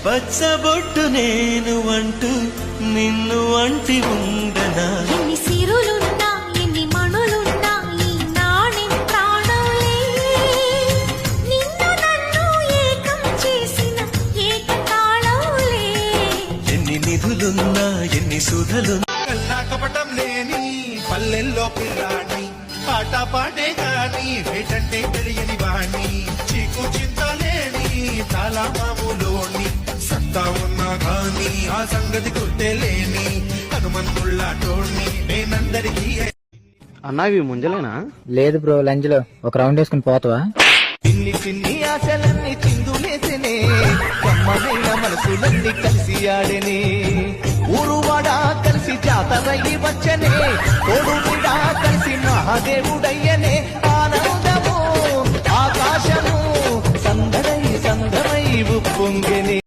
పచ్చబొట్టు నేను అంటూ నిన్ను అంటి ఉండనా. ఎన్ని సిరులున్నా ఎన్ని మణులున్నా ఈ నాణి ప్రాణంలే, నిన్ను నన్ను ఏకం చేసిన ఏకతాళంలే. ఎన్ని నిధులున్నా ఎన్ని సుధలున్నా కపటం లేని పల్లెల్లో పిల్లాని, ఆట పాటే గాని వేటంటే తెలియని వాణ్ణి, చీకు చింత లేని చాలా మామూలోని, సత్తా ఉన్నా గాని ఆ సంగతి గుర్తెలేని హనుమంతుల్లాటోని నేనందరికీ. అన్నా ఇవి ముంజలేనా? లేదు బ్రో, లంచ్ లో ఒక రౌండ్ వేసుకుని పోతావా? చిన్ని చిన్ని ఆశలన్నీ చిందులేసనే, కమ్మనైన మనసులన్నీ కలిసి ఆడనే, ఊరువాడా కలిసి జాతరయ్యి వచ్చనే, తోడు కూడా కలిసి మహాదేవుడయ్యనే. ఆనందము ఆకాశము సందరై సందరై ఉప్పొంగెనే.